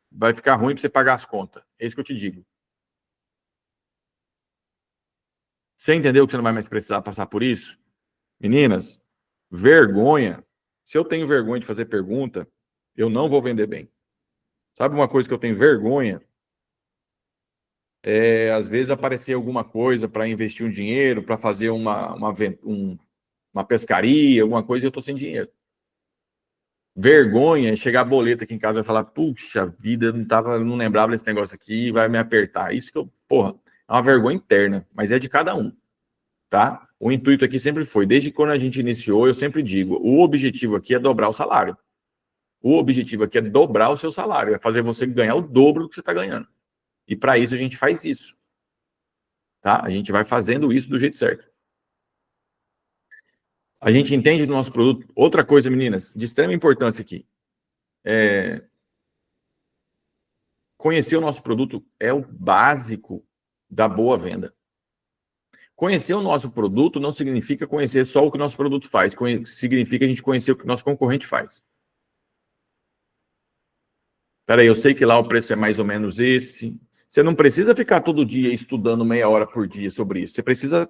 vai ficar ruim para você pagar as contas. É isso que eu te digo. Você entendeu que você não vai mais precisar passar por isso? Meninas, vergonha. Se eu tenho vergonha de fazer pergunta, eu não vou vender bem. Sabe uma coisa que eu tenho vergonha? Às vezes, aparecer alguma coisa para investir um dinheiro, para fazer uma pescaria, alguma coisa, e eu estou sem dinheiro. Vergonha é chegar a boleta aqui em casa e falar, puxa vida, não lembrava desse negócio aqui, vai me apertar. Isso que porra, é uma vergonha interna, mas é de cada um. tá? O intuito aqui sempre foi, desde quando a gente iniciou, eu sempre digo, o objetivo aqui é dobrar o salário. O objetivo aqui é dobrar o seu salário, é fazer você ganhar o dobro do que você está ganhando. E para isso a gente faz isso, tá? A gente vai fazendo isso do jeito certo. A gente entende do nosso produto. Outra coisa, meninas, de extrema importância aqui. Conhecer o nosso produto é o básico da boa venda. Conhecer o nosso produto não significa conhecer só o que o nosso produto faz, significa a gente conhecer o que o nosso concorrente faz. Peraí, eu sei que lá o preço é mais ou menos esse. Você não precisa ficar todo dia estudando meia hora por dia sobre isso. Você precisa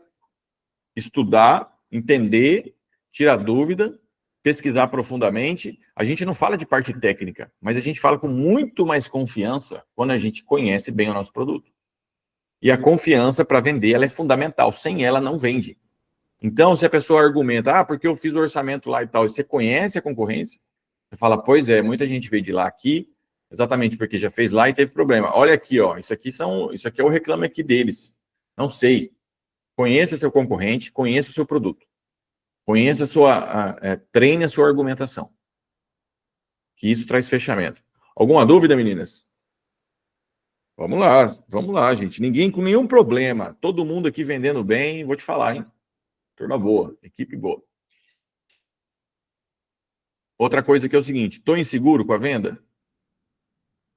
estudar, entender, tirar dúvida, pesquisar profundamente. A gente não fala de parte técnica, mas a gente fala com muito mais confiança quando a gente conhece bem o nosso produto. E a confiança para vender, ela é fundamental. Sem ela, não vende. Então, se a pessoa argumenta, porque eu fiz o orçamento lá e tal, e você conhece a concorrência, você fala, pois é, muita gente veio de lá aqui, exatamente porque já fez lá e teve problema. Olha aqui, ó, isso aqui é o reclame aqui deles. Não sei. Conheça seu concorrente, conheça o seu produto. Conheça treine a sua argumentação. Que isso traz fechamento. Alguma dúvida, meninas? Vamos lá, gente. Ninguém com nenhum problema. Todo mundo aqui vendendo bem, vou te falar, hein? Turma boa, equipe boa. Outra coisa que é o seguinte, estou inseguro com a venda?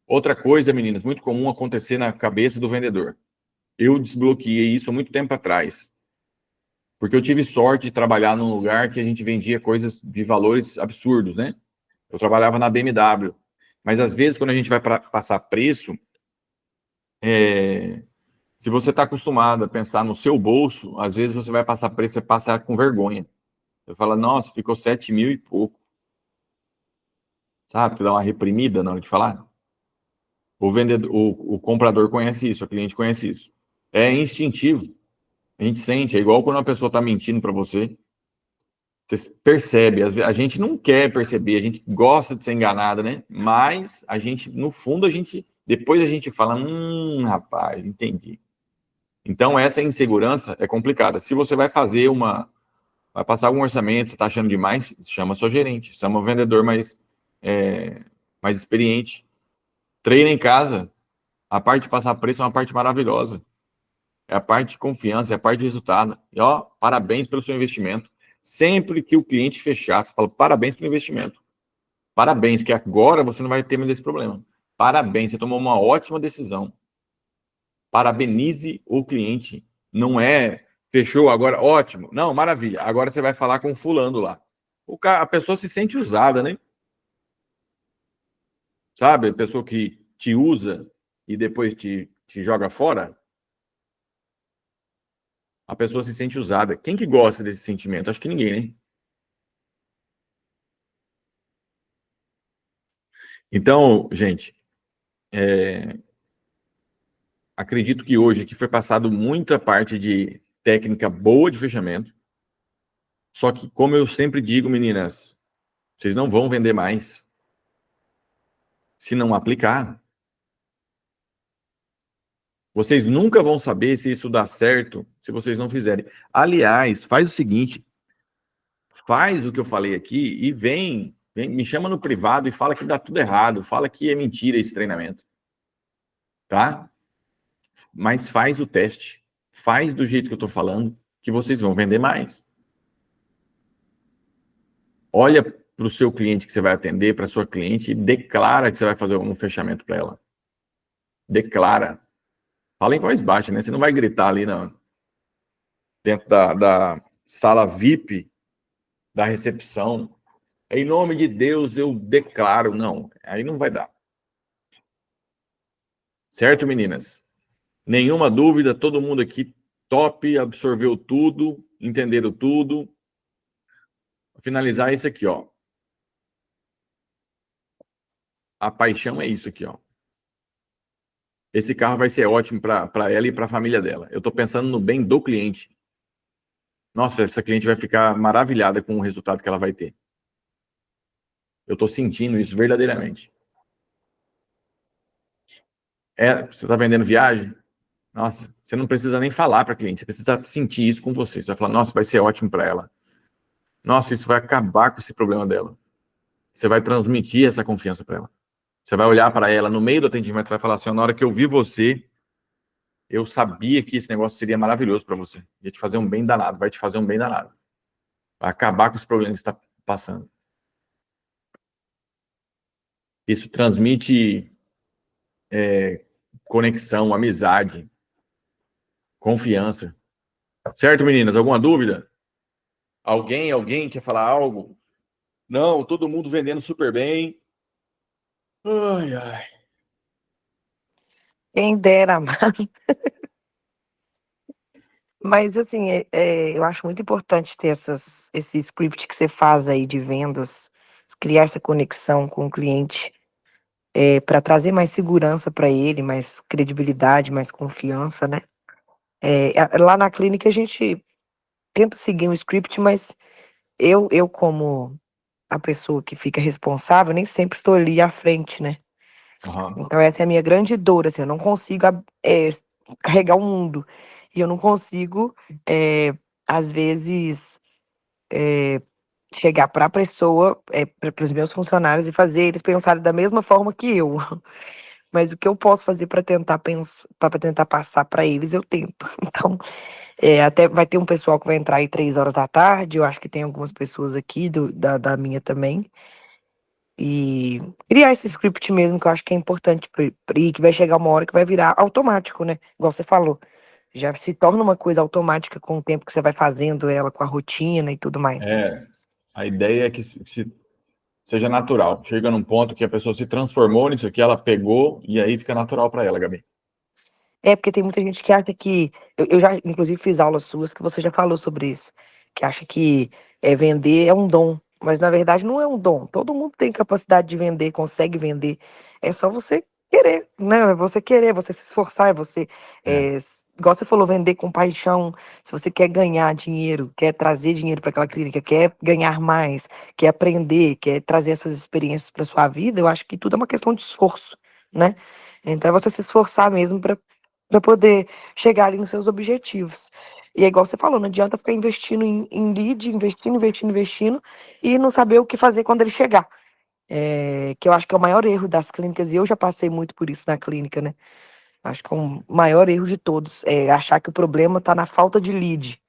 Outra coisa, meninas, muito comum acontecer na cabeça do vendedor. Eu desbloqueei isso há muito tempo atrás. Porque eu tive sorte de trabalhar num lugar que a gente vendia coisas de valores absurdos, né? Eu trabalhava na BMW. Mas às vezes, quando a gente vai passar preço, se você está acostumado a pensar no seu bolso, às vezes você vai passar preço, você passa com vergonha. Você fala, nossa, ficou 7 mil e pouco. Sabe? Você dá uma reprimida na hora de falar. O vendedor, o comprador conhece isso, o cliente conhece isso. É instintivo. A gente sente, é igual quando uma pessoa está mentindo para você. Você percebe, a gente não quer perceber, a gente gosta de ser enganado, né? Mas a gente, no fundo, depois a gente fala, rapaz, entendi. Então, essa insegurança é complicada. Se você vai vai passar algum orçamento, você está achando demais, chama seu gerente, chama o vendedor mais experiente. Treina em casa. A parte de passar preço é uma parte maravilhosa. É a parte de confiança, é a parte de resultado. E, parabéns pelo seu investimento. Sempre que o cliente fechar, você fala, parabéns pelo investimento. Parabéns, que agora você não vai ter mais esse problema. Parabéns, você tomou uma ótima decisão. Parabenize o cliente. Não é, fechou agora, ótimo. Não, maravilha. Agora você vai falar com o fulano lá. A pessoa se sente usada, né? Sabe? A pessoa que te usa e depois te joga fora. A pessoa se sente usada. Quem que gosta desse sentimento? Acho que ninguém, né? Então, gente, acredito que hoje aqui foi passado muita parte de técnica boa de fechamento. Só que, como eu sempre digo, meninas, vocês não vão vender mais se não aplicar. Vocês nunca vão saber se isso dá certo se vocês não fizerem. Aliás, faz o seguinte, faz o que eu falei aqui e vem, me chama no privado e fala que dá tudo errado, fala que é mentira esse treinamento. Tá? Mas faz o teste. Faz do jeito que eu estou falando, que vocês vão vender mais. Olha para o seu cliente que você vai atender, para a sua cliente, e declara que você vai fazer um fechamento para ela. Declara. Fala em voz baixa, né? Você não vai gritar ali dentro da sala VIP da recepção. Em nome de Deus, eu declaro. Não, aí não vai dar. Certo, meninas? Nenhuma dúvida, todo mundo aqui top, absorveu tudo, entenderam tudo. Vou finalizar isso aqui, ó. A paixão é isso aqui, ó. Esse carro vai ser ótimo para ela e para a família dela. Eu estou pensando no bem do cliente. Nossa, essa cliente vai ficar maravilhada com o resultado que ela vai ter. Eu estou sentindo isso verdadeiramente. Você está vendendo viagem? Nossa, você não precisa nem falar para a cliente, você precisa sentir isso com você. Você vai falar, nossa, vai ser ótimo para ela. Nossa, isso vai acabar com esse problema dela. Você vai transmitir essa confiança para ela. Você vai olhar para ela no meio do atendimento e vai falar assim, na hora que eu vi você, eu sabia que esse negócio seria maravilhoso para você. Ia te fazer um bem danado, vai te fazer um bem danado. Vai acabar com os problemas que você está passando. Isso transmite conexão, amizade, confiança. Certo, meninas? Alguma dúvida? Alguém quer falar algo? Não, todo mundo vendendo super bem. Ai, ai. Quem dera, mas assim, eu acho muito importante ter esse script que você faz aí de vendas, criar essa conexão com o cliente, para trazer mais segurança para ele, mais credibilidade, mais confiança, né? Lá na clínica a gente tenta seguir um script, mas eu como a pessoa que fica responsável, nem sempre estou ali à frente, né? Uhum. Então essa é a minha grande dor, assim, eu não consigo carregar o mundo. E eu não consigo, às vezes, chegar para a pessoa, para os meus funcionários e fazer eles pensarem da mesma forma que eu. Mas o que eu posso fazer para tentar pensar, para tentar passar para eles, eu tento. Então, até vai ter um pessoal que vai entrar aí 3 horas da tarde, eu acho que tem algumas pessoas aqui da minha também. E criar esse script mesmo, que eu acho que é importante, e que vai chegar uma hora que vai virar automático, né? Igual você falou. Já se torna uma coisa automática com o tempo que você vai fazendo ela, com a rotina e tudo mais. A ideia é que seja natural. Chega num ponto que a pessoa se transformou nisso aqui, ela pegou e aí fica natural para ela, Gabi. Porque tem muita gente que acha que. Eu já, inclusive, fiz aulas suas que você já falou sobre isso. Que acha que vender é um dom. Mas na verdade não é um dom. Todo mundo tem capacidade de vender, consegue vender. É só você querer, né? É você querer, você se esforçar, é você. É. Igual você falou, vender com paixão. Se você quer ganhar dinheiro, quer trazer dinheiro para aquela clínica, quer ganhar mais, quer aprender, quer trazer essas experiências para sua vida, eu acho que tudo é uma questão de esforço, né? Então é você se esforçar mesmo para poder chegar ali nos seus objetivos. E é igual você falou, não adianta ficar investindo em lead, investindo, e não saber o que fazer quando ele chegar. Que eu acho que é o maior erro das clínicas, e eu já passei muito por isso na clínica, né? Acho que é o maior erro de todos, é achar que o problema está na falta de lead.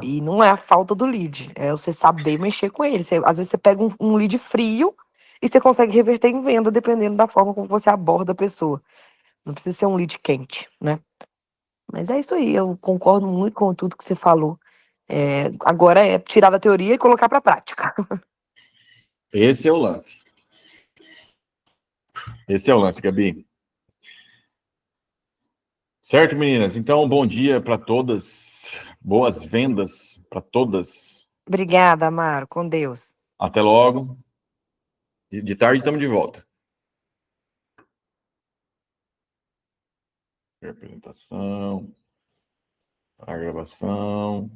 E não é a falta do lead, é você saber mexer com ele. Às vezes você pega um lead frio e você consegue reverter em venda, dependendo da forma como você aborda a pessoa. Não precisa ser um lead quente, né? Mas é isso aí, eu concordo muito com tudo que você falou. Agora é tirar da teoria e colocar para prática. Esse é o lance. Esse é o lance, Gabi. Certo, meninas? Então, bom dia para todas. Boas vendas para todas. Obrigada, Amaro, com Deus. Até logo. De tarde estamos de volta. Apresentação. A gravação.